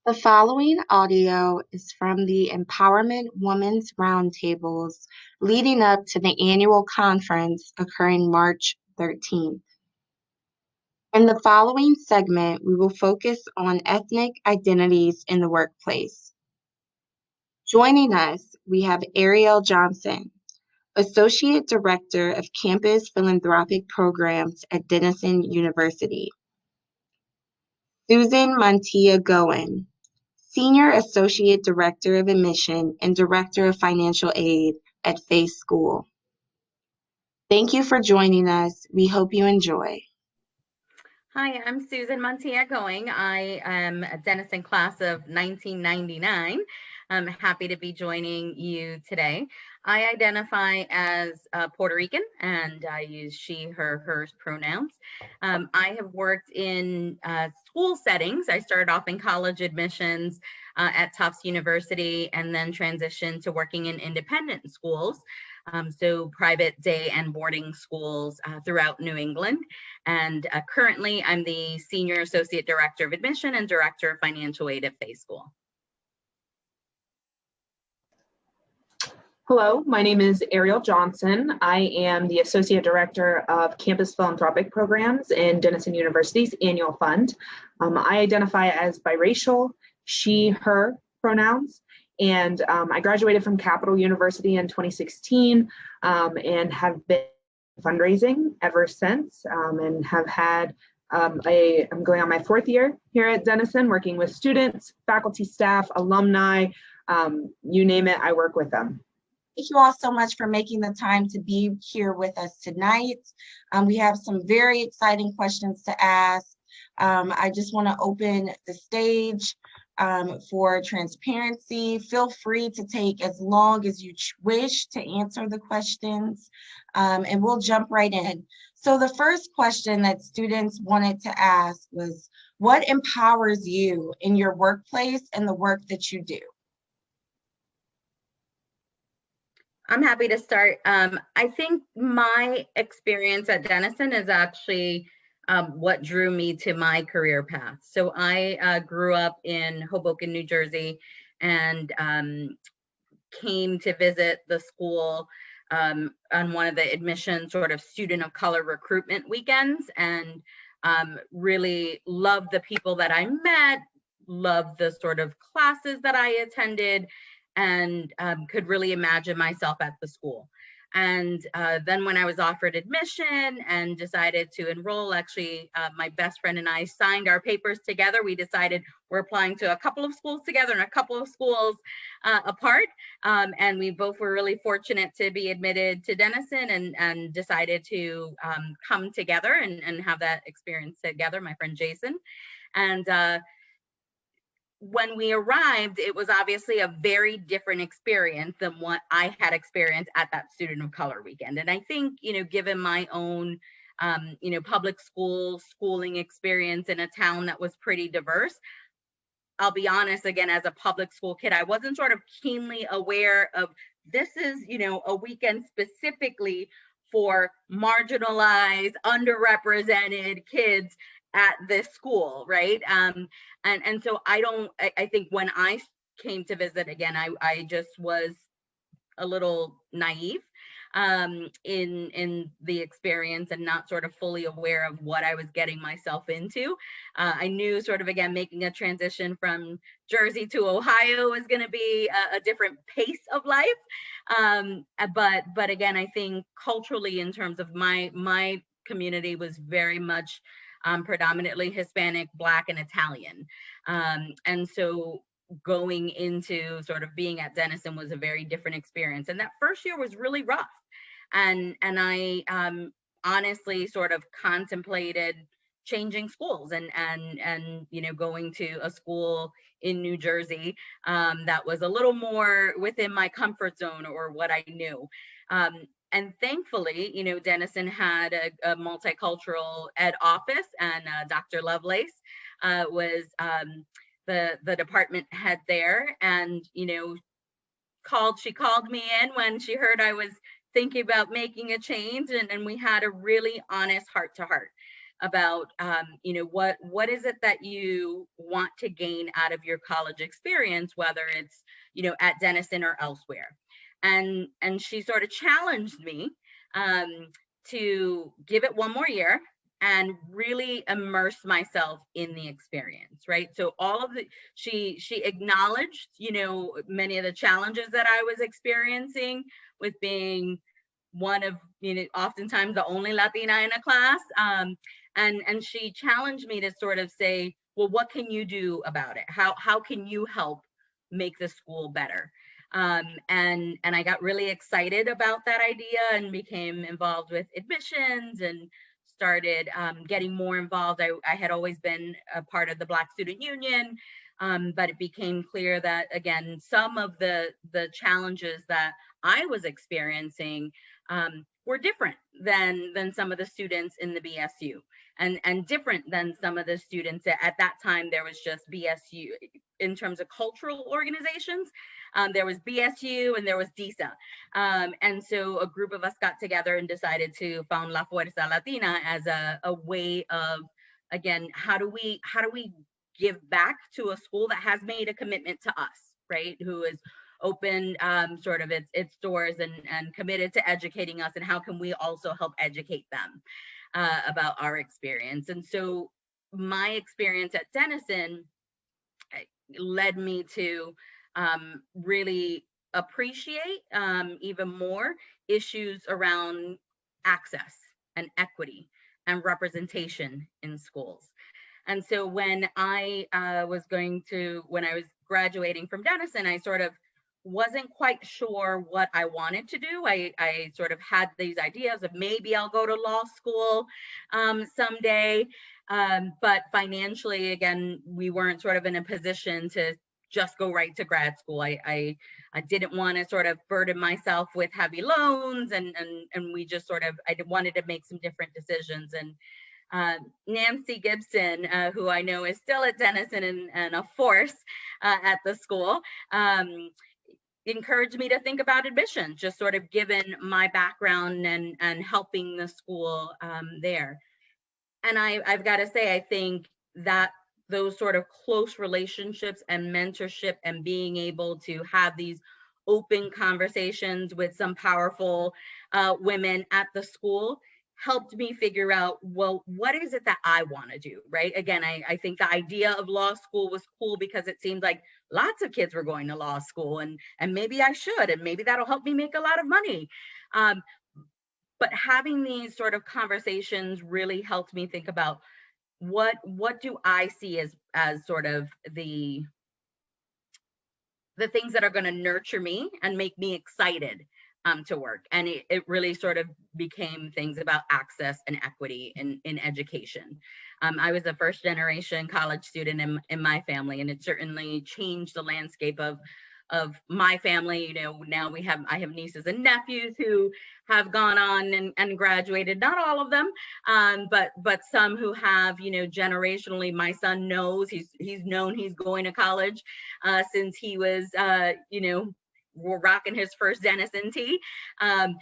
The following audio is from the Empowerment Women's Roundtables leading up to the annual conference occurring March 13th. In the following segment, we will focus on ethnic identities in the workplace. Joining us, we have Ariel Johnson, Associate Director of Campus Philanthropic Programs at Denison University. Susan Montilla Goen, Senior Associate Director of Admission and Director of Financial Aid at Face School. Thank you for joining us. We hope you enjoy. Hi, I'm Susan Montilla Going. I am a Denison class of 1999. I'm happy to be joining you today. I identify as Puerto Rican and I use she, her, hers pronouns. I have worked in school settings. I started off in college admissions at Tufts University and then transitioned to working in independent schools. So private day and boarding schools throughout New England. And currently I'm the Senior Associate Director of Admission and Director of Financial Aid at Face School. Hello, my name is Ariel Johnson. I am the Associate Director of Campus Philanthropic Programs in Denison University's annual fund. I identify as biracial, she, her pronouns. And I graduated from Capital University in 2016 and have been fundraising ever since and have had I'm going on my 4th year here at Denison, working with students, faculty, staff, alumni, you name it, I work with them. Thank you all so much for making the time to be here with us tonight. We have some very exciting questions to ask. I just want to open the stage for transparency. Feel free to take as long as you wish to answer the questions, and we'll jump right in. So the first question that students wanted to ask was, what empowers you in your workplace and the work that you do? I'm happy to start. I think my experience at Denison is actually what drew me to my career path. So I grew up in Hoboken, New Jersey, and came to visit the school on one of the admission sort of student of color recruitment weekends, and really loved the people that I met, loved the sort of classes that I attended, and could really imagine myself at the school. And then when I was offered admission and decided to enroll, actually, my best friend and I signed our papers together. We decided we're applying to a couple of schools together and a couple of schools apart. And we both were really fortunate to be admitted to Denison and decided to come together and have that experience together, my friend Jason. And when we arrived, it was obviously a very different experience than what I had experienced at that student of color weekend. And I think, given my own, public schooling experience in a town that was pretty diverse, I'll be honest, again, as a public school kid, I wasn't sort of keenly aware of this is, a weekend specifically for marginalized, underrepresented kids at this school, right? And so I think when I came to visit again, I just was a little naive in the experience and not sort of fully aware of what I was getting myself into. I knew sort of, again, making a transition from Jersey to Ohio was going to be a different pace of life. But again, I think culturally, in terms of my community was very much predominantly Hispanic, Black, and Italian. And so going into sort of being at Denison was a very different experience. And that first year was really rough. And I honestly sort of contemplated changing schools and going to a school in New Jersey that was a little more within my comfort zone or what I knew. And thankfully, Denison had a multicultural ed office, and Dr. Lovelace was the department head there. And, she called me in when she heard I was thinking about making a change, and we had a really honest heart to heart. about, what is it that you want to gain out of your college experience, whether it's, at Denison or elsewhere. And she sort of challenged me to give it one more year and really immerse myself in the experience, right? So she acknowledged, many of the challenges that I was experiencing with being one of, oftentimes the only Latina in a class. And she challenged me to sort of say, well, what can you do about it? How can you help make the school better? And I got really excited about that idea and became involved with admissions and started getting more involved. I had always been a part of the Black Student Union, but it became clear that, again, some of the challenges that I was experiencing were different than some of the students in the BSU, and different than some of the students at that time. There was just BSU in terms of cultural organizations. There was BSU and there was DISA. And so a group of us got together and decided to found La Fuerza Latina as a way of, again, how do we give back to a school that has made a commitment to us, right? Who is opened sort of its doors and committed to educating us, and how can we also help educate them about our experience. And so my experience at Denison led me to really appreciate even more issues around access and equity and representation in schools. And so when I was graduating from Denison, I sort of wasn't quite sure what I wanted to do. I sort of had these ideas of maybe I'll go to law school someday. But financially, again, we weren't sort of in a position to just go right to grad school. I didn't want to sort of burden myself with heavy loans, and we just sort of, I wanted to make some different decisions. And Nancy Gibson, who I know is still at Denison and a force at the school, encouraged me to think about admission, just sort of given my background and helping the school there. And I've got to say, I think that those sort of close relationships and mentorship and being able to have these open conversations with some powerful women at the school helped me figure out, well, what is it that I want to do, right? Again, I think the idea of law school was cool because it seemed like lots of kids were going to law school, and maybe I should, and maybe that'll help me make a lot of money. But having these sort of conversations really helped me think about what do I see as sort of the things that are going to nurture me and make me excited to work. And it really sort of became things about access and equity in education. I was a first generation college student in my family, and it certainly changed the landscape of my family. Now I have nieces and nephews who have gone on and graduated, not all of them, but some who have, generationally. My son knows he's known he's going to college since he was, we're rocking his first Denison tee. And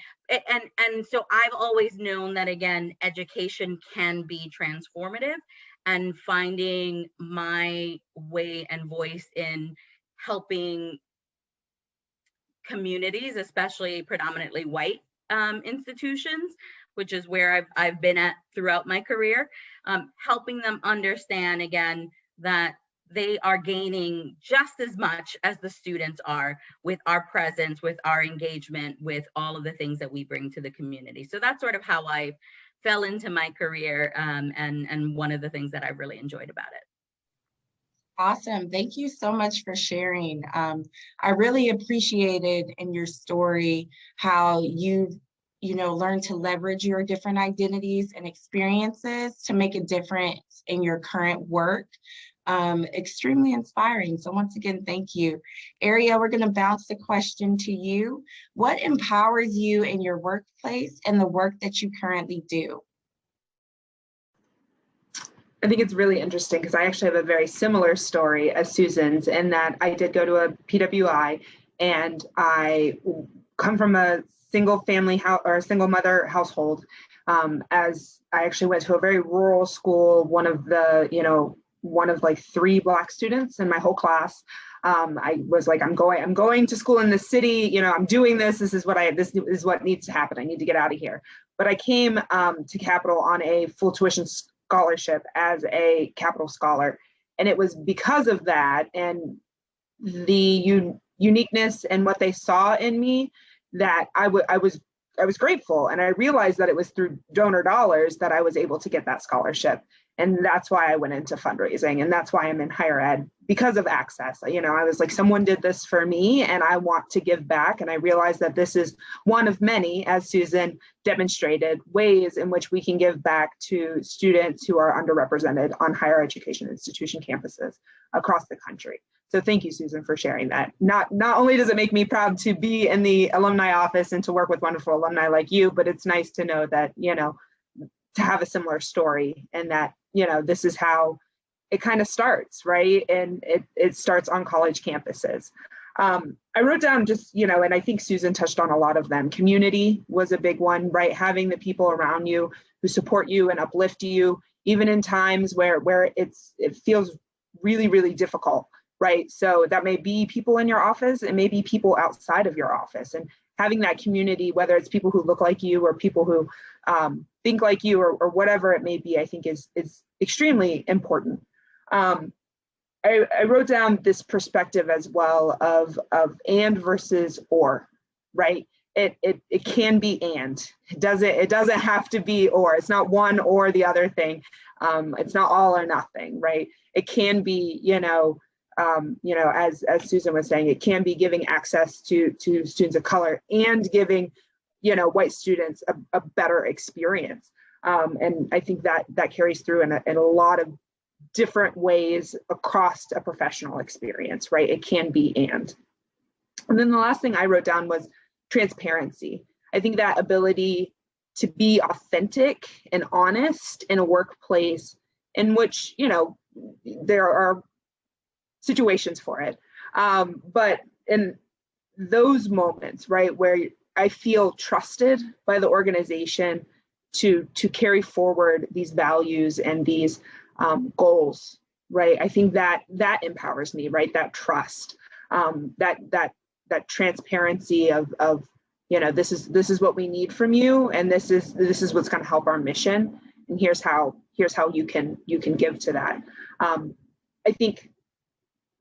so I've always known that, again, education can be transformative, and finding my way and voice in helping communities, especially predominantly white institutions, which is where I've been at throughout my career, helping them understand, again, that they are gaining just as much as the students are with our presence, with our engagement, with all of the things that we bring to the community. So that's sort of how I fell into my career, and one of the things that I really enjoyed about it. Awesome. Thank you so much for sharing. I really appreciated in your story how you've learned to leverage your different identities and experiences to make a difference in your current work. Extremely inspiring. So once again, thank you. Ariel, we're going to bounce the question to you. What empowers you in your workplace and the work that you currently do? I think it's really interesting because I actually have a very similar story as Susan's, in that I did go to a PWI, and I come from a single family house or a single mother household. As I actually went to a very rural school, one of like 3 Black students in my whole class. I was like, I'm going to school in the city. I'm doing this. This is what needs to happen. I need to get out of here. But I came to Capital on a full tuition scholarship as a Capital Scholar. And it was because of that and the uniqueness and what they saw in me that I was grateful. And I realized that it was through donor dollars that I was able to get that scholarship. And that's why I went into fundraising. And that's why I'm in higher ed, because of access. I was like, someone did this for me and I want to give back. And I realized that this is one of many, as Susan demonstrated, ways in which we can give back to students who are underrepresented on higher education institution campuses across the country. So thank you, Susan, for sharing that. Not only does it make me proud to be in the alumni office and to work with wonderful alumni like you, but it's nice to know that, to have a similar story and that, this is how it kind of starts, right? And it starts on college campuses. I wrote down just, and I think Susan touched on a lot of them. Community was a big one, right? Having the people around you who support you and uplift you, even in times where it feels really, really difficult, right? So that may be people in your office, it may be people outside of your office, and having that community, whether it's people who look like you or people who think like you or whatever it may be, I think is extremely important. I wrote down this perspective as well of and versus or, right? It can be and. It doesn't have to be or. It's not one or the other thing. It's not all or nothing, right? It can be, as Susan was saying, it can be giving access to students of color and giving, white students a better experience. And I think that carries through in a lot of different ways across a professional experience, right? It can be and then the last thing I wrote down was transparency. I think that ability to be authentic and honest in a workplace in which, there are situations for it. But in those moments, right, where I feel trusted by the organization to carry forward these values and these goals, right? I think that empowers me, right? That trust, that transparency of this is what we need from you, and this is what's going to help our mission, and here's how you can give to that. I think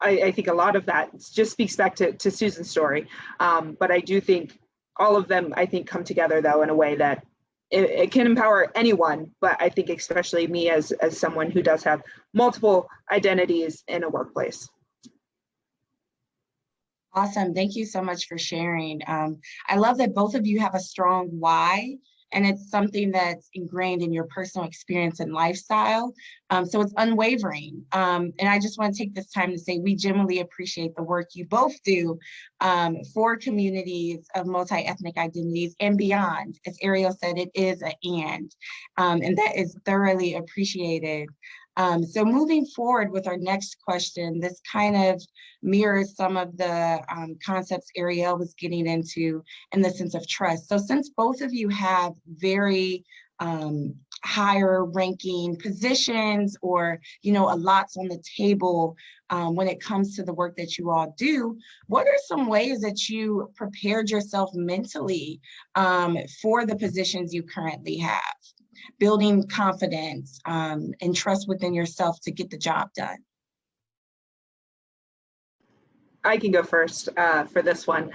a lot of that just speaks back to Susan's story, but I do think all of them come together though in a way that it can empower anyone, but I think especially me as someone who does have multiple identities in a workplace. Awesome. Thank you so much for sharing. I love that both of you have a strong why, and it's something that's ingrained in your personal experience and lifestyle. So it's unwavering. And I just want to take this time to say we genuinely appreciate the work you both do for communities of multi-ethnic identities and beyond. As Ariel said, it is an and that is thoroughly appreciated. So moving forward with our next question, this kind of mirrors some of the concepts Ariel was getting into in the sense of trust. So since both of you have very higher ranking positions or, a lot's on the table when it comes to the work that you all do, what are some ways that you prepared yourself mentally for the positions you currently have? Building confidence and trust within yourself to get the job done. I can go first for this one.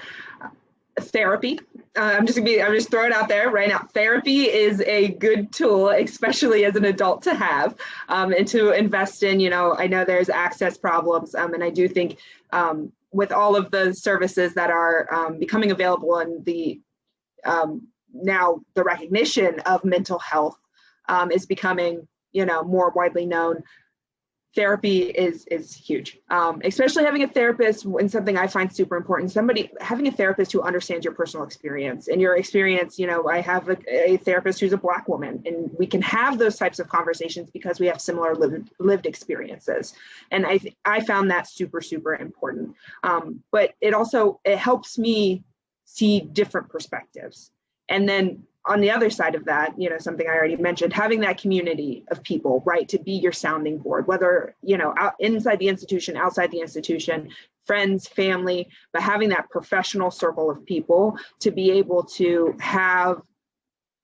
Therapy. I'm just throw it out there right now. Therapy is a good tool, especially as an adult, to have and to invest in. I know there's access problems, and I do think with all of the services that are becoming available and the now the recognition of mental health is becoming, more widely known. Therapy is huge, especially having a therapist, and something I find super important, having a therapist who understands your personal experience and your experience. I have a therapist who's a Black woman, and we can have those types of conversations because we have similar lived experiences. And I found that super, super important. But it helps me see different perspectives. And then on the other side of that, something I already mentioned, having that community of people, right, to be your sounding board, whether, out inside the institution, outside the institution, friends, family, but having that professional circle of people to be able to have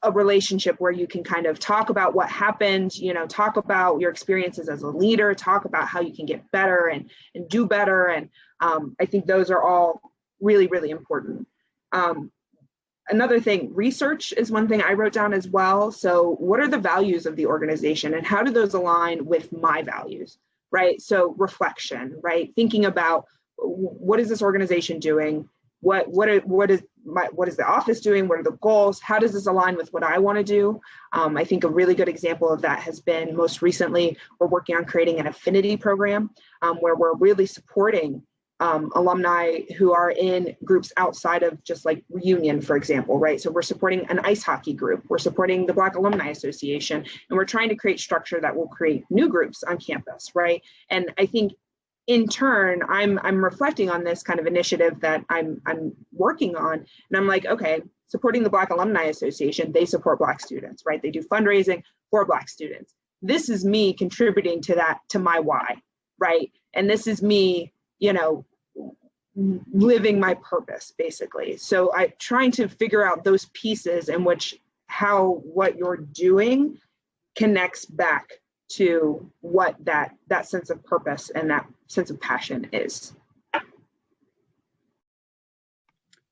a relationship where you can kind of talk about what happened, talk about your experiences as a leader, talk about how you can get better and do better. And I think those are all really, really important. Another thing, research is one thing I wrote down as well. So what are the values of the organization and how do those align with my values, right? So reflection, right? Thinking about what is this organization doing? What is the office doing? What are the goals? How does this align with what I want to do? I think a really good example of that has been most recently, we're working on creating an affinity program where we're really supporting alumni who are in groups outside of just like reunion, for example, right? So we're supporting an ice hockey group, we're supporting the Black Alumni Association, and we're trying to create structure that will create new groups on campus, right? And I think in turn, I'm reflecting on this kind of initiative that I'm working on, and I'm like, okay, supporting the Black Alumni Association, they support Black students, right? They do fundraising for Black students. This is me contributing to that, to my why, right? And this is me, living my purpose, basically. So I'm trying to figure out those pieces in which what you're doing connects back to what that sense of purpose and that sense of passion is.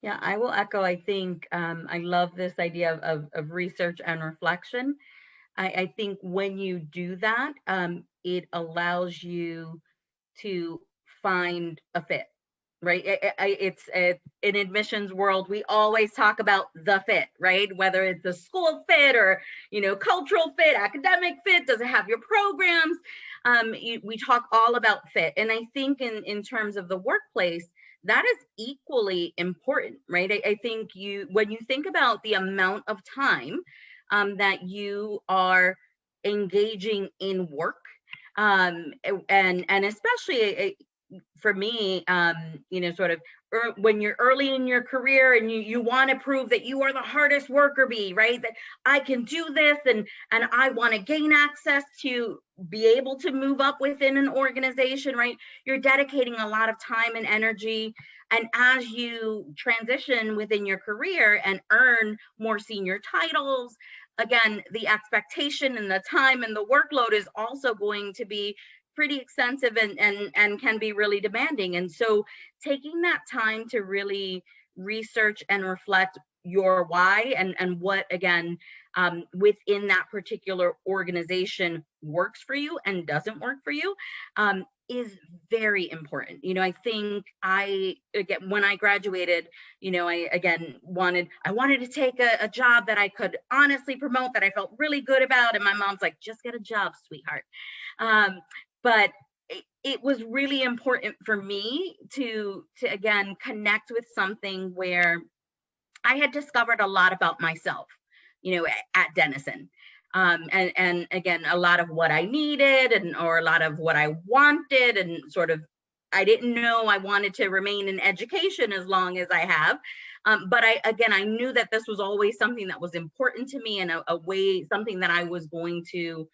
Yeah, I will echo. I think I love this idea of research and reflection. I think when you do that, it allows you to find a fit, right? It's in admissions world, we always talk about the fit, right? Whether it's a school fit or, cultural fit, academic fit, does it have your programs? We talk all about fit. And I think in terms of the workplace, that is equally important, right? I think when you think about the amount of time that you are engaging in work, and especially for me, sort of when you're early in your career and you want to prove that you are the hardest worker bee, right? That I can do this and I want to gain access to be able to move up within an organization, right? You're dedicating a lot of time and energy. And as you transition within your career and earn more senior titles, again, the expectation and the time and the workload is also going to be pretty extensive and can be really demanding. And so taking that time to really research and reflect your why and what, again, within that particular organization works for you and doesn't work for you is very important. I think when I graduated, I wanted to take a job that I could honestly promote, that I felt really good about. And my mom's like, just get a job, sweetheart. But it was really important for me to again connect with something where I had discovered a lot about myself, at Denison. And again, a lot of what I needed or a lot of what I wanted, and sort of, I didn't know I wanted to remain in education as long as I have. But I knew that this was always something that was important to me and something that I was going to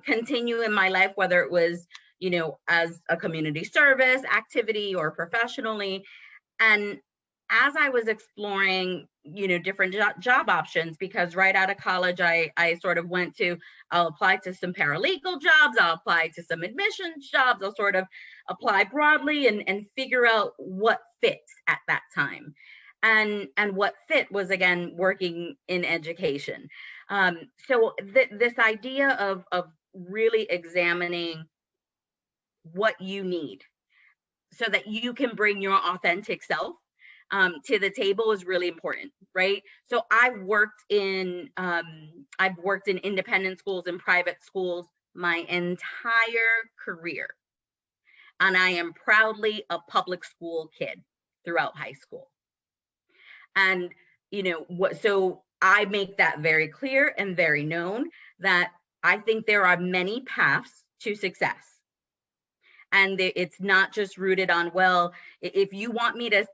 continue in my life, whether it was, as a community service activity or professionally. And as I was exploring, different job options, because right out of college, I sort of I'll apply to some paralegal jobs, I'll apply to some admissions jobs, I'll sort of apply broadly and figure out what fits at that time. And what fit was, again, working in education. So this idea of really examining what you need so that you can bring your authentic self to the table is really important, right? So I've worked in independent schools and private schools my entire career, and I am proudly a public school kid throughout high school. And so I make that very clear and very known that I think there are many paths to success. And it's not just rooted on, well, if you want me to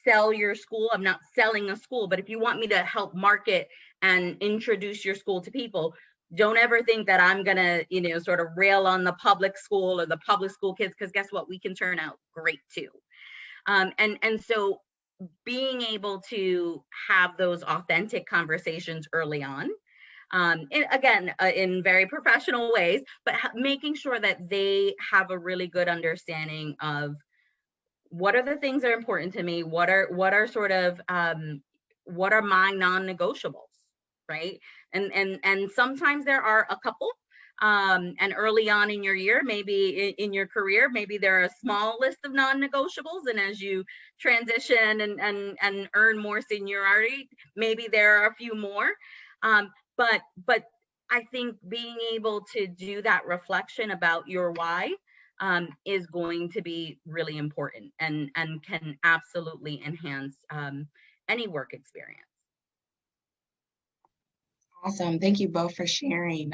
sell your school, I'm not selling a school, but if you want me to help market and introduce your school to people, don't ever think that I'm gonna, sort of rail on the public school or the public school kids, because guess what? We can turn out great too. And so being able to have those authentic conversations early on, in very professional ways, but making sure that they have a really good understanding of what are the things that are important to me, what are my non-negotiables, right? And sometimes there are a couple, and early on in your year, maybe in your career, maybe there are a small list of non-negotiables, and as you transition and earn more seniority, maybe there are a few more. But I think being able to do that reflection about your why is going to be really important, and can absolutely enhance any work experience. Awesome. Thank you both for sharing.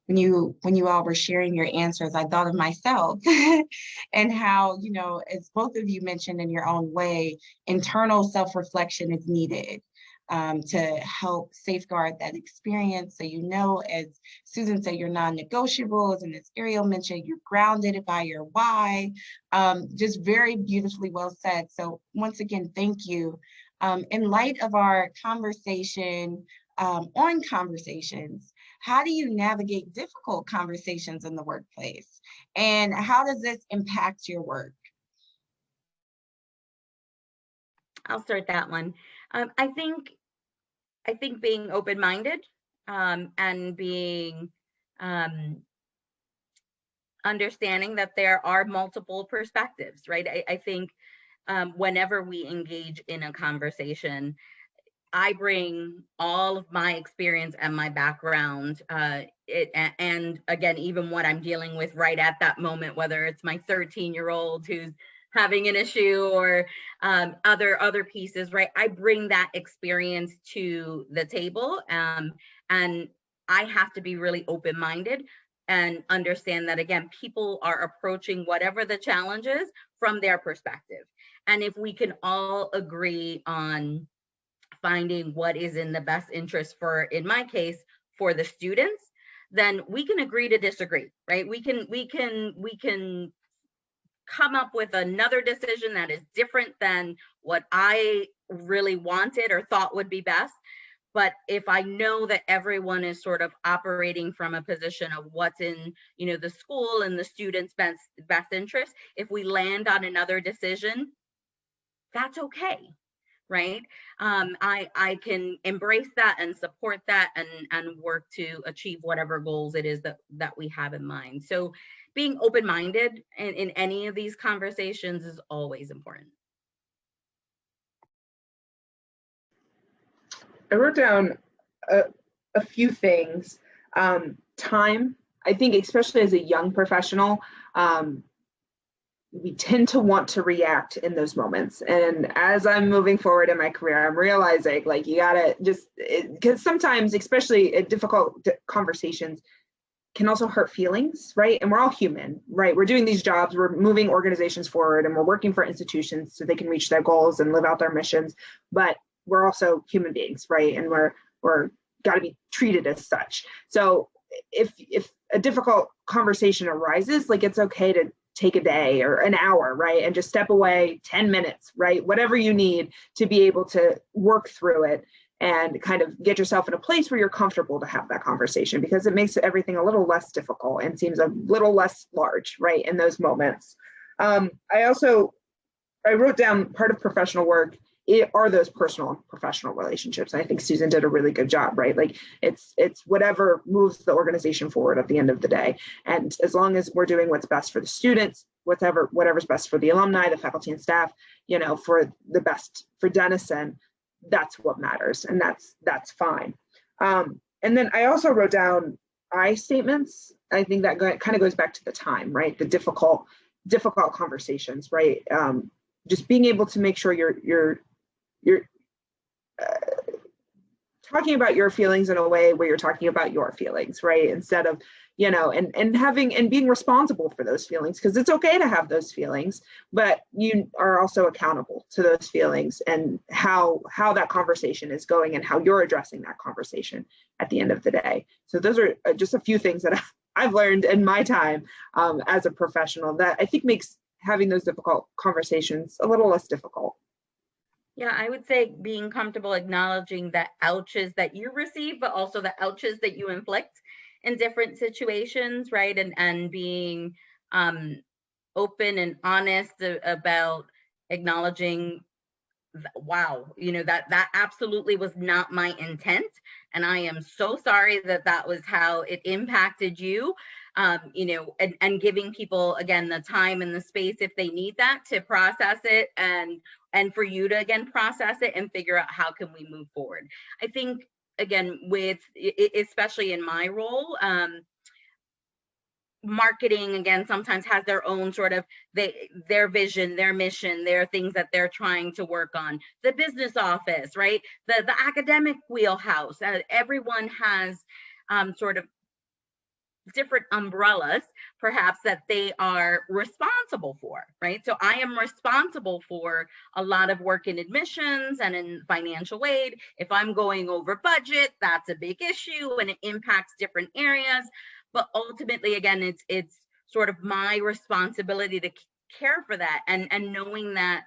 When you all were sharing your answers, I thought of myself and how, as both of you mentioned in your own way, internal self-reflection is needed to help safeguard that experience. So, as Susan said, your non-negotiables, and as Ariel mentioned, you're grounded by your why. Just very beautifully well said. So once again, thank you. In light of our conversation on conversations, how do you navigate difficult conversations in the workplace? And how does this impact your work? I'll start that one. I think being open-minded and being understanding that there are multiple perspectives, right? I think whenever we engage in a conversation, I bring all of my experience and my background, and again, even what I'm dealing with right at that moment, whether it's my 13-year-old who's having an issue or other pieces, right? I bring that experience to the table, and I have to be really open-minded and understand that, again, people are approaching whatever the challenge is from their perspective. And if we can all agree on finding what is in the best interest for, in my case, for the students, then we can agree to disagree, right? We can come up with another decision that is different than what I really wanted or thought would be best. But if I know that everyone is sort of operating from a position of what's in, the school and the students' best interest, if we land on another decision, that's okay. Right? I can embrace that and support that and work to achieve whatever goals it is that we have in mind. So being open-minded in any of these conversations is always important. I wrote down a few things. Time, I think, especially as a young professional, we tend to want to react in those moments. And as I'm moving forward in my career, I'm realizing, like, you gotta just, because sometimes, especially difficult conversations, can also hurt feelings, right? And we're all human, right? We're doing these jobs, we're moving organizations forward, and we're working for institutions so they can reach their goals and live out their missions. But we're also human beings, right? And we're got to be treated as such. So if a difficult conversation arises, like, it's okay to take a day or an hour, right? And just step away 10 minutes, right? Whatever you need to be able to work through it and kind of get yourself in a place where you're comfortable to have that conversation, because it makes everything a little less difficult and seems a little less large, right? In those moments. I wrote down part of professional work are those personal and professional relationships. And I think Susan did a really good job, right? Like, it's whatever moves the organization forward at the end of the day. And as long as we're doing what's best for the students, whatever's best for the alumni, the faculty and staff, for the best for Denison, that's what matters. And that's fine. And then I also wrote down I statements. I think that kind of goes back to the time, right? The difficult conversations, right? Just being able to make sure you're talking about your feelings in a way where you're talking about your feelings, right? Instead of, you know, and having and being responsible for those feelings, because it's okay to have those feelings, but you are also accountable to those feelings and how that conversation is going and how you're addressing that conversation at the end of the day. So those are just a few things that I've learned in my time as a professional that I think makes having those difficult conversations a little less difficult. Yeah, I would say being comfortable acknowledging the ouches that you receive, but also the ouches that you inflict in different situations, right? And being open and honest about acknowledging, wow, you know, that absolutely was not my intent, and I am so sorry that was how it impacted you. You know, and giving people again the time and the space if they need that to process it, and for you to again process it and figure out how can we move forward. I think again with especially in my role, marketing again sometimes has their own sort of their vision, their mission, their things that they're trying to work on. The business office, right? The academic wheelhouse. Everyone has sort of different umbrellas perhaps that they are responsible for, right? So I am responsible for a lot of work in admissions and in financial aid. If I'm going over budget, that's a big issue and it impacts different areas. But ultimately, again, it's sort of my responsibility to care for that, and knowing that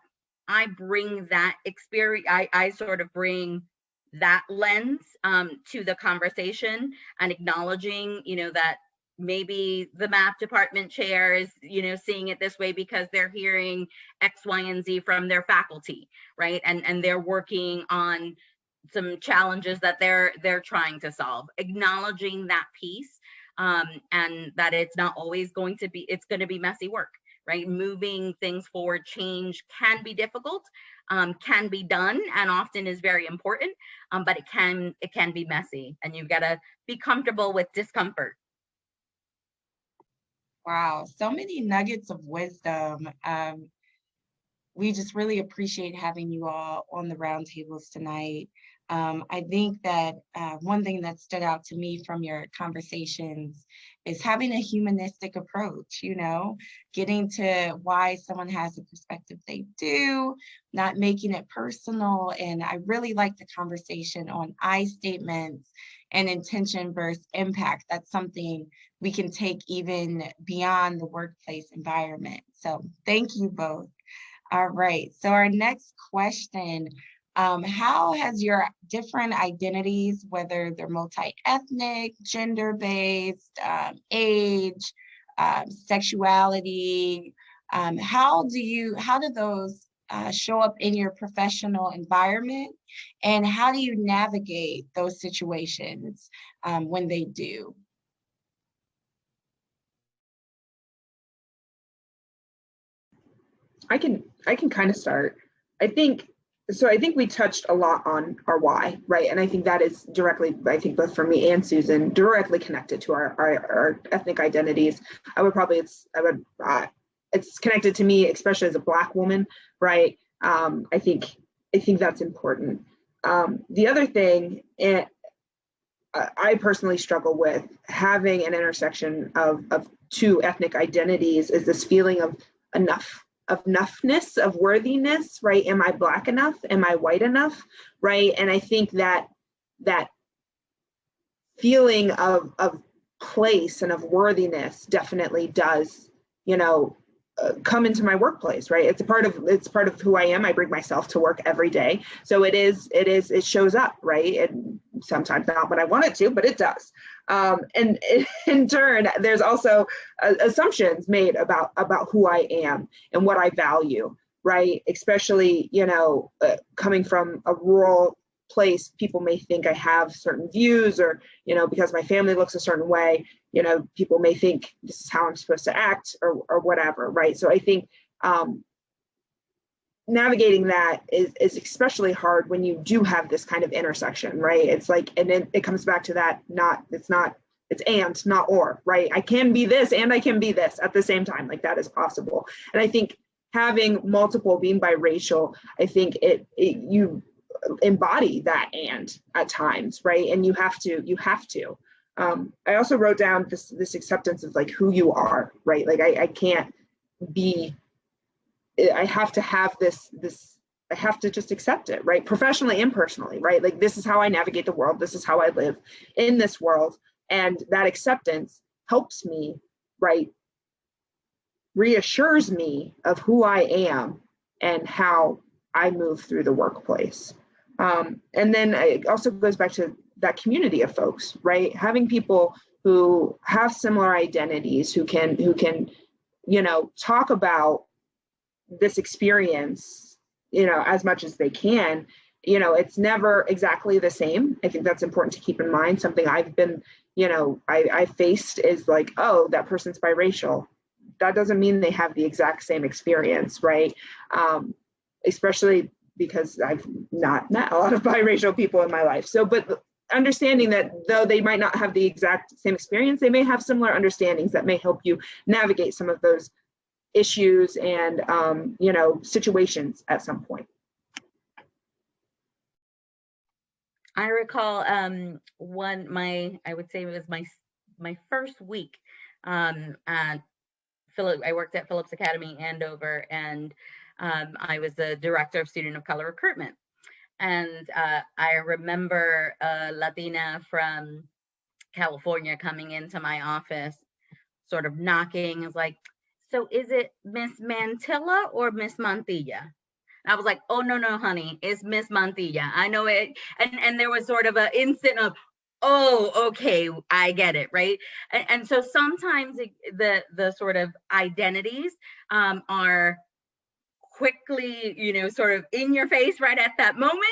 I bring that experience, I sort of bring that lens to the conversation, and acknowledging, you know, that maybe the math department chair is, you know, seeing it this way because they're hearing X, Y, and Z from their faculty, right? And they're working on some challenges that they're trying to solve. Acknowledging that piece, and that it's not always going to be, it's going to be messy work, right? Moving things forward, change can be difficult, can be done, and often is very important, but it can be messy, and you've got to be comfortable with discomfort. Wow, so many nuggets of wisdom. We just really appreciate having you all on the roundtables tonight. I think that one thing that stood out to me from your conversations is having a humanistic approach, you know, getting to why someone has the perspective they do, not making it personal. And I really like the conversation on I statements and intention versus impact. That's something we can take even beyond the workplace environment. So thank you both. All right, so our next question, how has your different identities, whether they're multi-ethnic, gender-based, age, sexuality, how do those show up in your professional environment, and how do you navigate those situations when they do? I can kind of start. I think we touched a lot on our why, right? And I think that is directly, I think both for me and Susan, directly connected to our ethnic identities. It's connected to me, especially as a Black woman, right? I think that's important. The other thing, I personally struggle with having an intersection of two ethnic identities, is this feeling of enoughness, of worthiness, right? Am I Black enough? Am I white enough? Right? And I think that feeling of place and of worthiness definitely does, you know, come into my workplace, right? It's part of who I am. I bring myself to work every day. So it shows up, right? And sometimes not when I want it to, but it does. And in turn, there's also assumptions made about who I am and what I value, right? Especially, you know, coming from a rural place, people may think I have certain views, or, you know, because my family looks a certain way, you know, people may think this is how I'm supposed to act, or whatever, right? So I think navigating that is especially hard when you do have this kind of intersection, right? It's like, and then it comes back to that, it's and, not or, right? I can be this and I can be this at the same time, like that is possible. And I think having multiple, being biracial, I think you embody that and at times, right? And you have to, I also wrote down this acceptance of like who you are, right? Like I can't be, I have to have this, I have to just accept it, right? Professionally and personally, right? Like this is how I navigate the world. This is how I live in this world. And that acceptance helps me, right? Reassures me of who I am and how I move through the workplace. And then it also goes back to that community of folks, right? Having people who have similar identities, who can, you know, talk about this experience, you know, as much as they can. You know, it's never exactly the same. I think that's important to keep in mind. Something I've been, you know, I faced is like, oh, that person's biracial. That doesn't mean they have the exact same experience, right? Especially because I've not met a lot of biracial people in my life. So, but understanding that though they might not have the exact same experience, they may have similar understandings that may help you navigate some of those issues and, you know, situations at some point. I recall I would say it was my first week at I worked at Phillips Academy Andover, and I was the director of student of color recruitment. And I remember a Latina from California coming into my office, sort of knocking, is like, so is it Miss Mantilla or Miss Mantilla? I was like, oh, no, honey, it's Miss Mantilla. I know it. And there was sort of an instant of, oh, okay, I get it, right? And so sometimes the sort of identities are quickly, you know, sort of in your face right at that moment,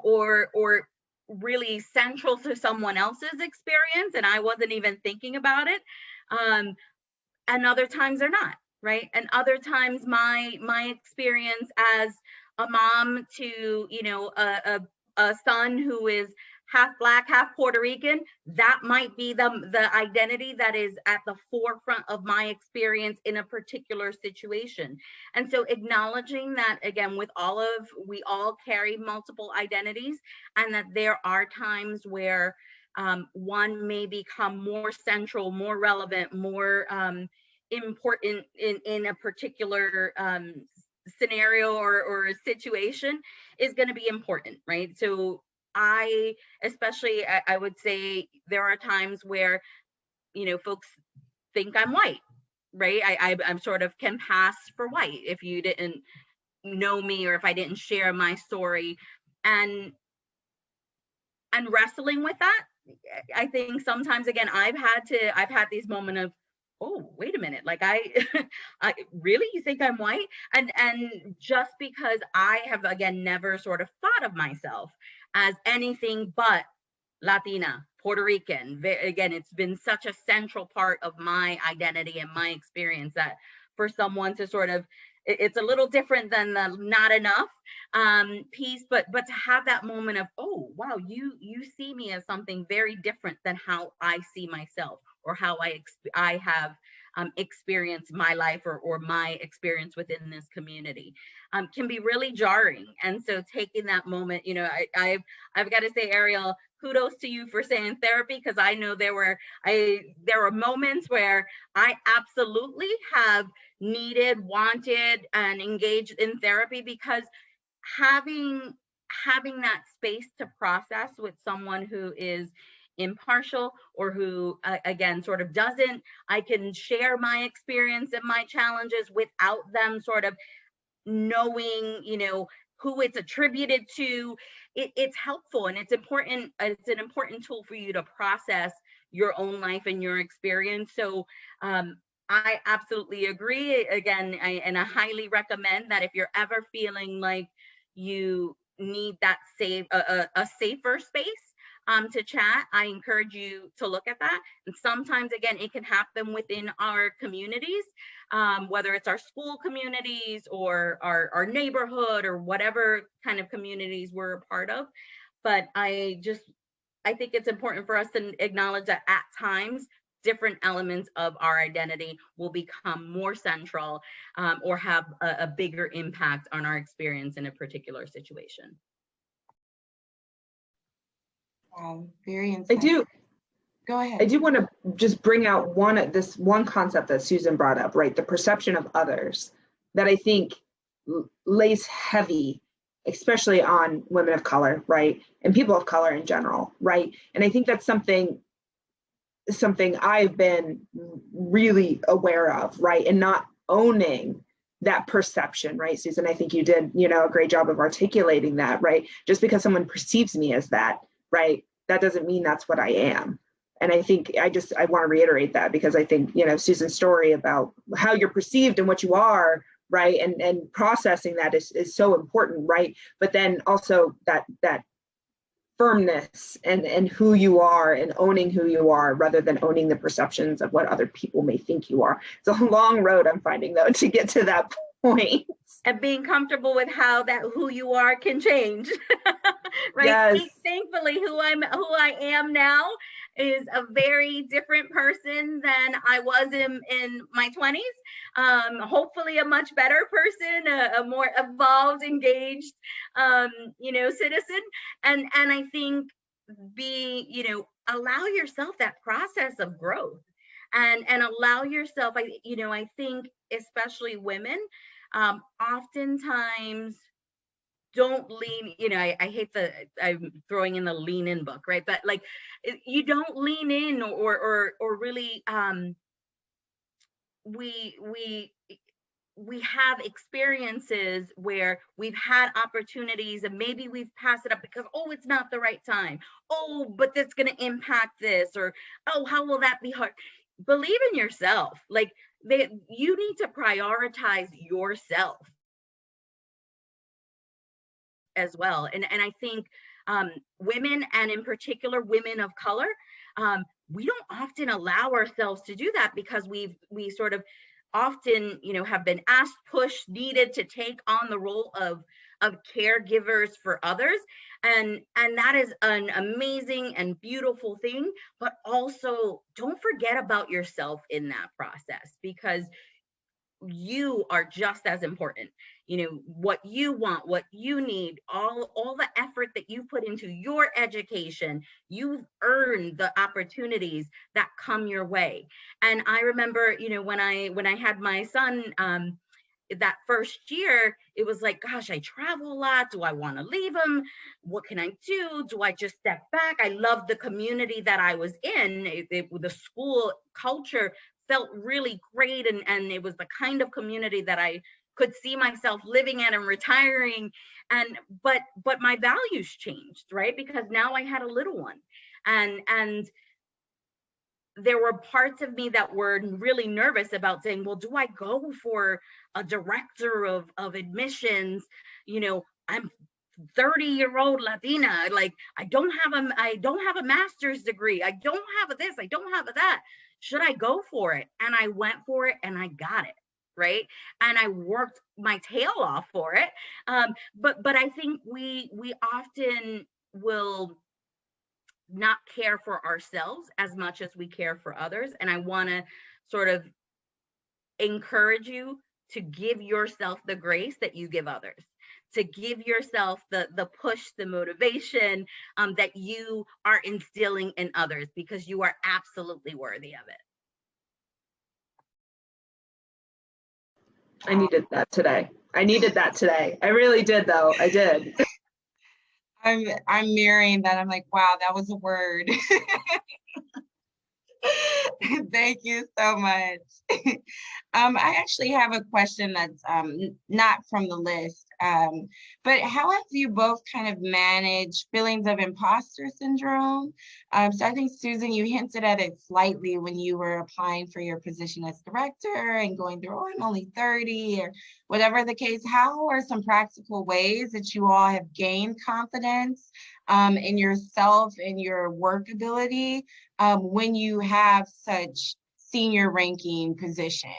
or really central to someone else's experience, and I wasn't even thinking about it. And other times they're not. Right. And other times my experience as a mom to, you know, a son who is half Black, half Puerto Rican, that might be the identity that is at the forefront of my experience in a particular situation. And so acknowledging that, again, we all carry multiple identities, and that there are times where one may become more central, more relevant, more important in a particular scenario or a situation is going to be important, right? So I would say there are times where, you know, folks think I'm white, right? I'm sort of can pass for white if you didn't know me or if I didn't share my story, and wrestling with that. I think sometimes, again, I've had these moments of, oh, wait a minute, like I really, you think I'm white? And just because I have, again, never sort of thought of myself as anything but Latina, Puerto Rican. Again, it's been such a central part of my identity and my experience that for someone to sort of, it's a little different than the not enough piece, but to have that moment of, oh, wow, you see me as something very different than how I see myself, or how I have experienced my life, or my experience within this community, can be really jarring. And so taking that moment, you know, I've got to say, Ariel, kudos to you for saying therapy, because I know there were moments where I absolutely have needed, wanted, and engaged in therapy, because having that space to process with someone who is impartial, or who again sort of doesn't, I can share my experience and my challenges without them sort of knowing, you know, who it's attributed to. It's helpful, and it's important. It's an important tool for you to process your own life and your experience. So I absolutely agree. Again, I highly recommend that if you're ever feeling like you need that a safer space to chat, I encourage you to look at that. And sometimes, again, it can happen within our communities, whether it's our school communities or our neighborhood, or whatever kind of communities we're a part of. But I think it's important for us to acknowledge that at times, different elements of our identity will become more central, or have a bigger impact on our experience in a particular situation. Very insightful. I do. Go I ahead. do want to just bring out this one concept that Susan brought up, right? The perception of others that I think lays heavy, especially on women of color, right? And people of color in general, right? And I think that's something I've been really aware of, right? And not owning that perception, right, Susan? I think you did, a great job of articulating that, right? Just because someone perceives me as that, right? That doesn't mean that's what I am. And I think I want to reiterate that, because I think, Susan's story about how you're perceived and what you are, right? And processing that is so important, right? But then also that firmness and who you are, and owning who you are rather than owning the perceptions of what other people may think you are. It's a long road, I'm finding, though, to get to that point. And being comfortable with who you are can change. Right? Yes. Thankfully, who I am now is a very different person than I was in my 20s. Hopefully a much better person, a more evolved, engaged, citizen. And I think allow yourself that process of growth, and allow yourself, I think especially women, oftentimes don't lean, I hate I'm throwing in the lean in book, right? But like, you don't lean in or really, we have experiences where we've had opportunities and maybe we've passed it up because, oh, it's not the right time. Oh, but that's going to impact this, or, oh, how will that be hard? Believe in yourself. Like, you need to prioritize yourself as well. And I think women, and in particular women of color, we don't often allow ourselves to do that, because we sort of often, have been asked, pushed, needed to take on the role of caregivers for others. And that is an amazing and beautiful thing. But also, don't forget about yourself in that process, because you are just as important. What you want, what you need, all the effort that you put into your education, you've earned the opportunities that come your way. And I remember, when I had my son, that first year, it was like, gosh, I travel a lot. Do I want to leave him? What can I do? Do I just step back? I loved the community that I was in. The school culture felt really great. And it was the kind of community that I could see myself living in and retiring. But my values changed, right? Because now I had a little one. And there were parts of me that were really nervous about saying, well, do I go for a director of admissions? I'm 30-year-old Latina. Like, I don't have a master's degree. I don't have this. I don't have that. Should I go for it? And I went for it, and I got it. Right. And I worked my tail off for it. But I think we often will not care for ourselves as much as we care for others. And I want to sort of encourage you to give yourself the grace that you give others, to give yourself the push, the motivation that you are instilling in others, because you are absolutely worthy of it. I needed that today. I really did, though. I did. I'm mirroring that. I'm like, wow, that was a word. Thank you so much. I actually have a question that's not from the list, but how have you both kind of managed feelings of imposter syndrome? So I think, Susan, you hinted at it slightly when you were applying for your position as director and going through, oh, I'm only 30, or whatever the case. How are some practical ways that you all have gained confidence in yourself and your work ability when you have such senior ranking positions?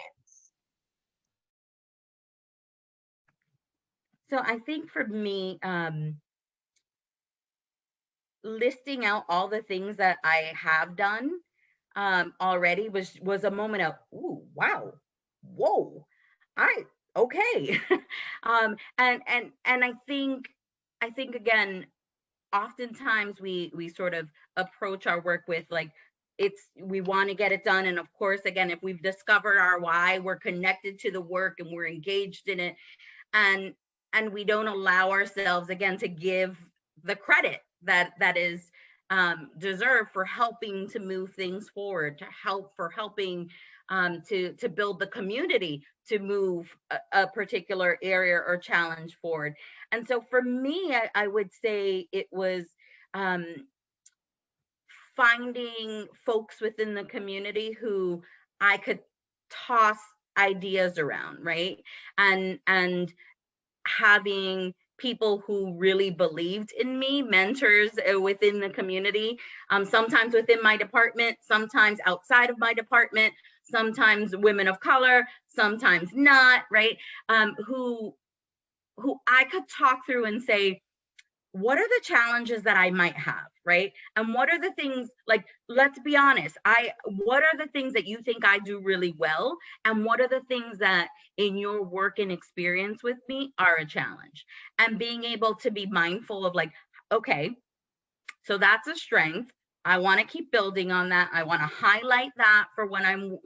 So I think for me, listing out all the things that I have done already was a moment of, ooh, wow, whoa, okay. And I think again, oftentimes we sort of approach our work with like, we want to get it done. And of course, again, if we've discovered our why, we're connected to the work and we're engaged in it, and we don't allow ourselves, again, to give the credit that is deserved for helping to move things forward, helping to build the community to move a particular area or challenge forward. And so for me, I would say it was finding folks within the community who I could toss ideas around, right? And having people who really believed in me, mentors within the community, sometimes within my department, sometimes outside of my department, sometimes women of color, sometimes not, right? Who I could talk through and say, what are the challenges that I might have, right? And what are the things, like, let's be honest, what are the things that you think I do really well? And what are the things that in your work and experience with me are a challenge? And being able to be mindful of, like, okay, so that's a strength. I want to keep building on that. I want to highlight that for when I'm,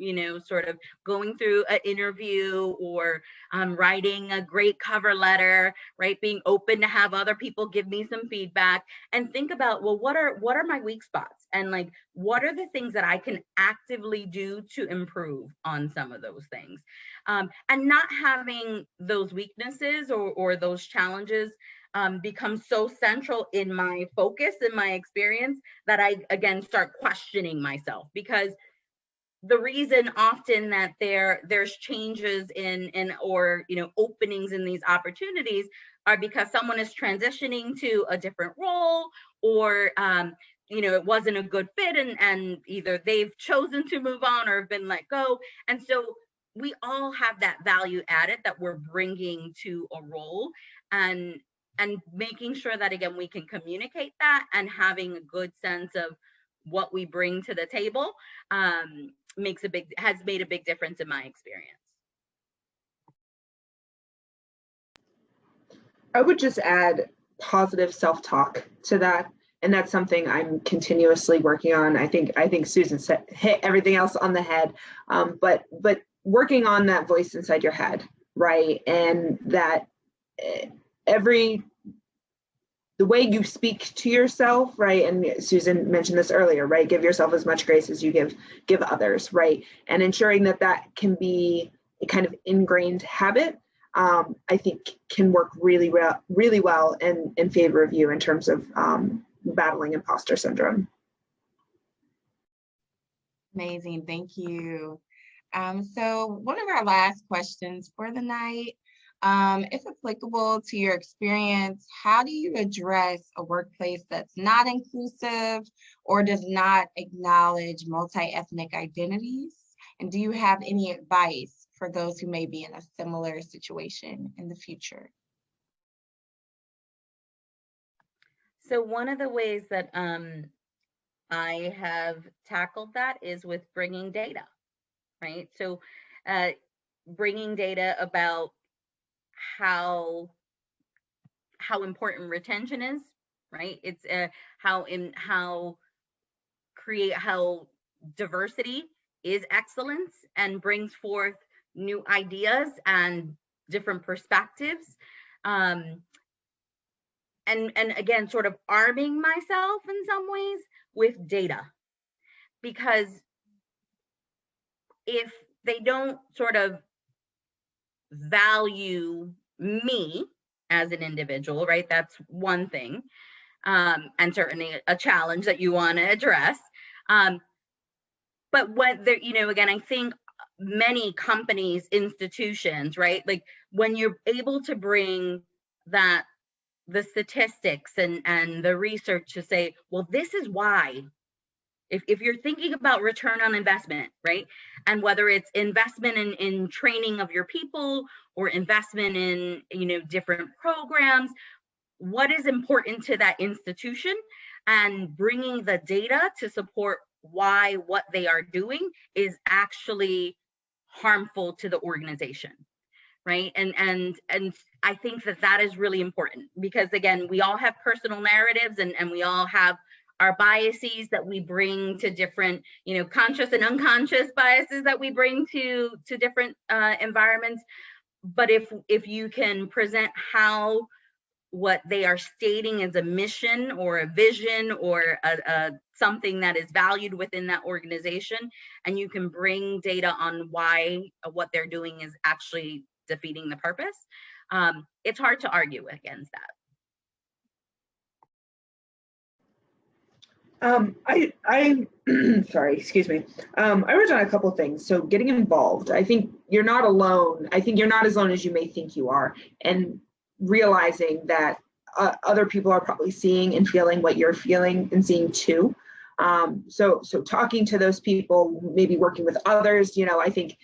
sort of going through an interview or writing a great cover letter, right? Being open to have other people give me some feedback, and think about, well, what are my weak spots? And, like, what are the things that I can actively do to improve on some of those things? And not having those weaknesses or those challenges become so central in my focus and my experience that I, again, start questioning myself. Because the reason often that there's changes in or openings in these opportunities are because someone is transitioning to a different role, or it wasn't a good fit, and either they've chosen to move on or have been let go. And so we all have that value added that we're bringing to a role, and making sure that, again, we can communicate that, and having a good sense of what we bring to the table has made a big difference in my experience. I would just add positive self-talk to that. And that's something I'm continuously working on. I think Susan hit everything else on the head, but working on that voice inside your head, right? And that the way you speak to yourself, right? And Susan mentioned this earlier, right? Give yourself as much grace as you give others, right? And ensuring that can be a kind of ingrained habit, I think can work really well in favor of you in terms of battling imposter syndrome. Amazing, thank you. So one of our last questions for the night, if applicable to your experience, how do you address a workplace that's not inclusive or does not acknowledge multi-ethnic identities? And do you have any advice for those who may be in a similar situation in the future? So one of the ways that I have tackled that is with bringing data, right? So bringing data about how important retention is, right? It's how diversity is excellence and brings forth new ideas and different perspectives. And again, sort of arming myself in some ways with data, because if they don't sort of value me as an individual, right? That's one thing, and certainly a challenge that you want to address. But what there, again, I think many companies, institutions, right? Like when you're able to bring the statistics and the research to say, well, this is why. If you're thinking about return on investment, right? And whether it's investment in training of your people or investment in, different programs, what is important to that institution, and bringing the data to support why what they are doing is actually harmful to the organization, right? And I think that is really important, because again, we all have personal narratives and we all have our biases that we bring to different, conscious and unconscious biases that we bring to different environments. But if you can present how what they are stating as a mission or a vision or something that is valued within that organization, and you can bring data on why what they're doing is actually defeating the purpose, it's hard to argue against that. I sorry, excuse me. I wrote down a couple of things. So getting involved, I think you're not alone. I think you're not as alone as you may think you are. And realizing that other people are probably seeing and feeling what you're feeling and seeing too. So talking to those people, maybe working with others, I think,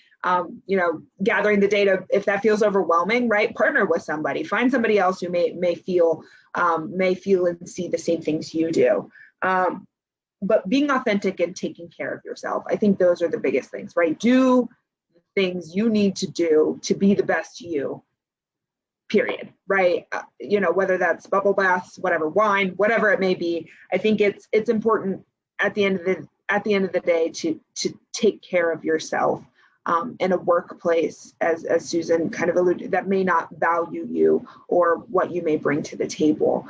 gathering the data, if that feels overwhelming, right? Partner with somebody, find somebody else who may feel and see the same things you do. But being authentic and taking care of yourself, I think those are the biggest things, right? Do the things you need to do to be the best you, period, right? Whether that's bubble baths, whatever, wine, whatever it may be. I think it's important at the end of the day to take care of yourself in a workplace, as Susan kind of alluded, that may not value you or what you may bring to the table.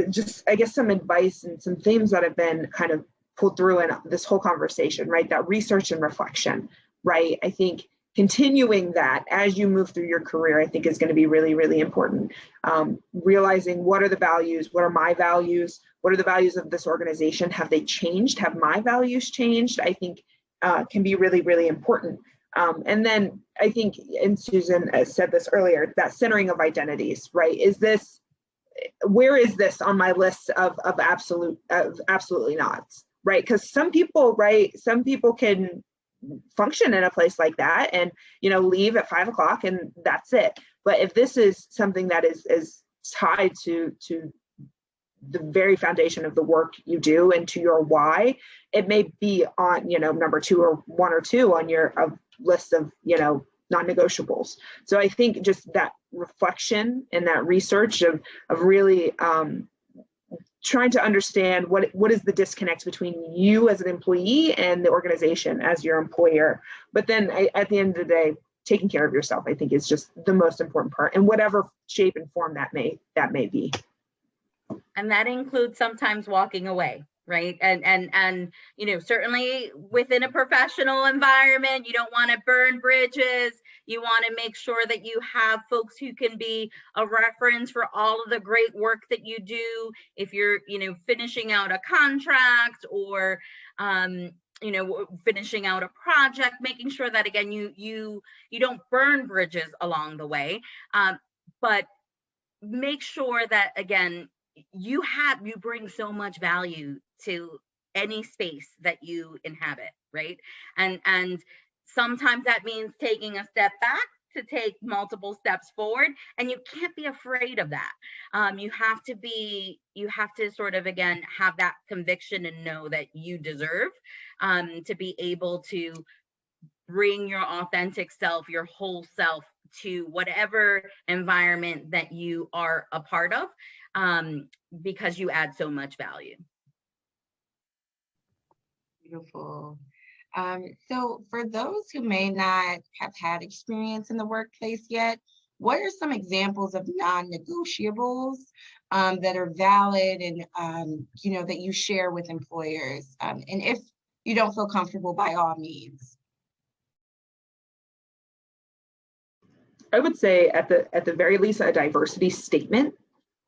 Just, I guess, some advice and some themes that have been kind of pulled through in this whole conversation, right? That research and reflection, right? I think continuing that as you move through your career, I think is going to be really, really important. Realizing what are the values, what are my values, what are the values of this organization? Have they changed? Have my values changed? I think can be really, really important. And then I think, and Susan said this earlier, that centering of identities, right? Where is this on my list of absolutely not, right? Because some people can function in a place like that and leave at 5 o'clock and that's it. But if this is something that is tied to the very foundation of the work you do and to your why, it may be on number 2 or 1 or 2 on your list of non-negotiables. So I think just that reflection and that research of really trying to understand what is the disconnect between you as an employee and the organization as your employer. But then at the end of the day, taking care of yourself, I think, is just the most important part, in whatever shape and form that may be. And that includes sometimes walking away, right? And certainly within a professional environment, you don't want to burn bridges. You want to make sure that you have folks who can be a reference for all of the great work that you do. If you're, finishing out a contract or, finishing out a project, making sure that, again, you don't burn bridges along the way, but make sure that, again, you bring so much value to any space that you inhabit, right? And sometimes that means taking a step back to take multiple steps forward, and you can't be afraid of that. You have to sort of, again, have that conviction and know that you deserve to be able to bring your authentic self, your whole self, to whatever environment that you are a part of, because you add so much value. Beautiful. So for those who may not have had experience in the workplace yet, what are some examples of non-negotiables that are valid and that you share with employers? And if you don't feel comfortable, by all means. I would say at the very least, a diversity statement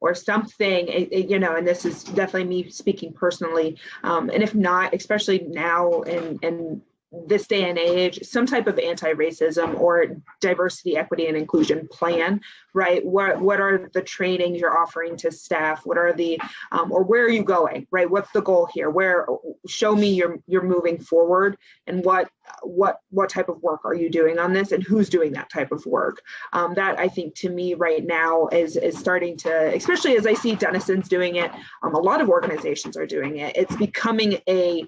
or something, and this is definitely me speaking personally. And if not, especially now in this day and age, some type of anti-racism or diversity, equity, and inclusion plan, right? What are the trainings you're offering to staff? What are the, or where are you going, right? What's the goal here? Show me you're moving forward, and what type of work are you doing on this, and who's doing that type of work? That, I think, to me right now is starting to, especially as I see Denison's doing it, a lot of organizations are doing it. It's becoming a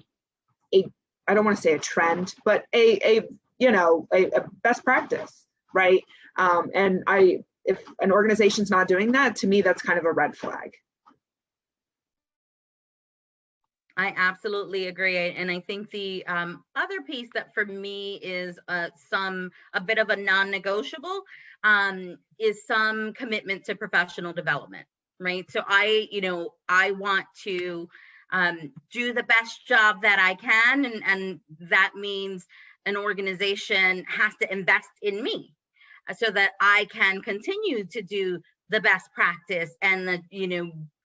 I don't want to say a trend, but a best practice, right? And if an organization's not doing that, to me, that's kind of a red flag. I absolutely agree. And I think the other piece that for me is a bit of a non-negotiable is some commitment to professional development, right? So I want to do the best job that I can, and that means an organization has to invest in me so that I can continue to do the best practice and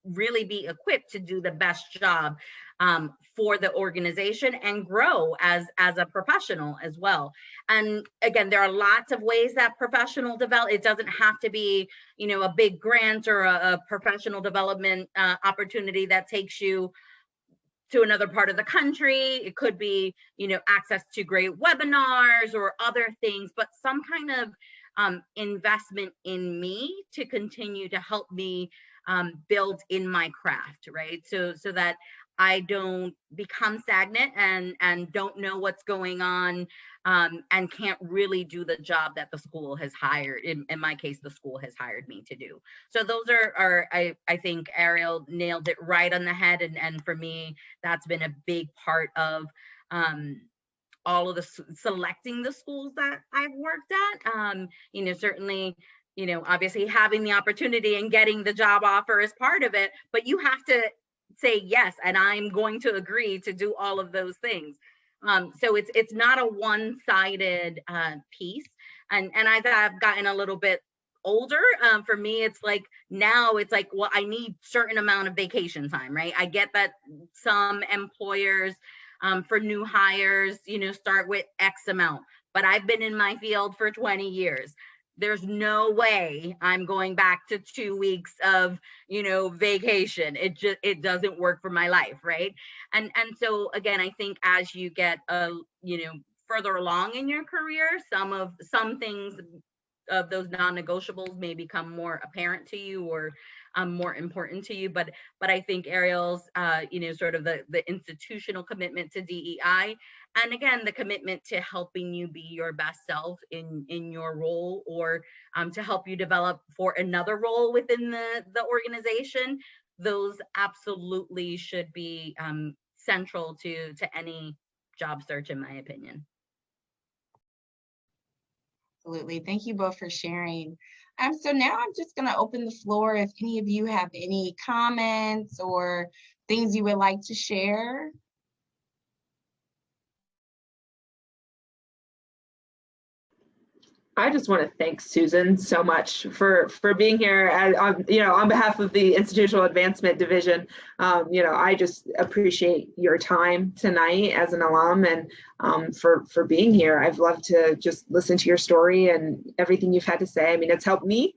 really be equipped to do the best job for the organization and grow as a professional as well. And again, there are lots of ways that professional develop. It doesn't have to be, a big grant or a professional development opportunity that takes you to another part of the country. It could be, access to great webinars or other things, but some kind of investment in me to continue to help me build in my craft, right? So that I don't become stagnant and don't know what's going on and can't really do the job that the school has hired. In my case, the school has hired me to do. So those are I think Ariel nailed it right on the head. And for me, that's been a big part of all of the selecting the schools that I've worked at. Certainly, obviously having the opportunity and getting the job offer is part of it, but you have to say yes, and I'm going to agree to do all of those things. So it's not a one-sided piece. And as I've gotten a little bit older, for me, it's like now it's like, well, I need certain amount of vacation time, right? I get that some employers for new hires, start with X amount, but I've been in my field for 20 years. There's no way I'm going back to 2 weeks of, vacation. It doesn't work for my life, right? And so again, I think as you get further along in your career, some things of those non-negotiables may become more apparent to you or more important to you. But I think Ariel's, sort of the institutional commitment to DEI, and again, the commitment to helping you be your best self in your role, or to help you develop for another role within the organization, those absolutely should be central to any job search, in my opinion. Absolutely. Thank you both for sharing. So now I'm just going to open the floor if any of you have any comments or things you would like to share. I just want to thank Susan so much for being here, on behalf of the Institutional Advancement Division. I just appreciate your time tonight as an alum, and for being here. I've loved to just listen to your story and everything you've had to say. I mean, it's helped me.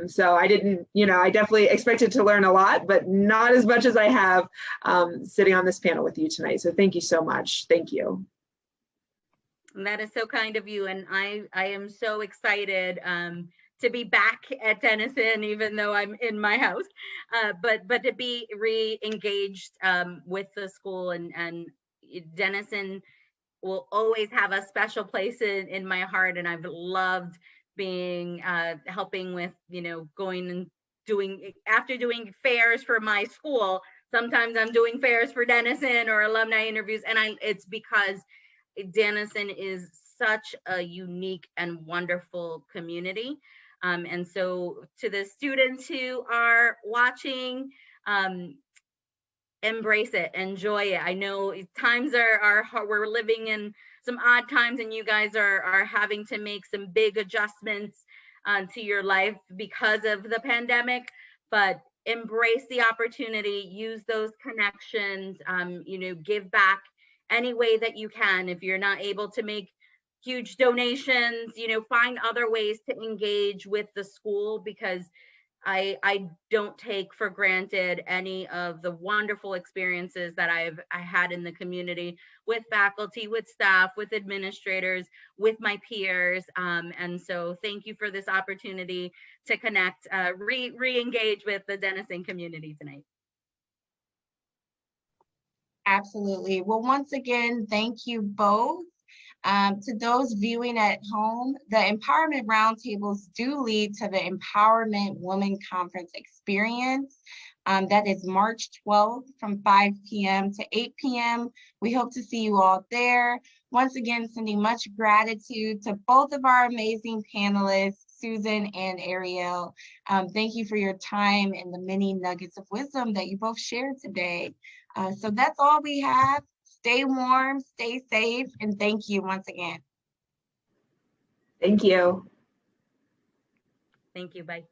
So I didn't, I definitely expected to learn a lot, but not as much as I have sitting on this panel with you tonight. So thank you so much. Thank you. That is so kind of you, and I am so excited to be back at Denison, even though I'm in my house, but to be re-engaged with the school, and Denison will always have a special place in my heart, and I've loved being helping with going and doing fairs for my school. Sometimes I'm doing fairs for Denison or alumni interviews, and it's because Denison is such a unique and wonderful community. And so to the students who are watching, embrace it, enjoy it. I know times are hard. We're living in some odd times, and you guys are having to make some big adjustments to your life because of the pandemic, but embrace the opportunity, use those connections, give back any way that you can. If you're not able to make huge donations, find other ways to engage with the school, because I don't take for granted any of the wonderful experiences that I had in the community with faculty, with staff, with administrators, with my peers. And so thank you for this opportunity to connect, re-engage with the Denison community tonight. Absolutely. Well, once again, thank you both. To those viewing at home, the Empowerment Roundtables do lead to the Empowerment Women Conference experience. That is March 12th from 5 p.m. to 8 p.m. We hope to see you all there. Once again, sending much gratitude to both of our amazing panelists, Susan and Ariel. Thank you for your time and the many nuggets of wisdom that you both shared today. So that's all we have. Stay warm, stay safe, and thank you once again. Thank you. Thank you. Bye.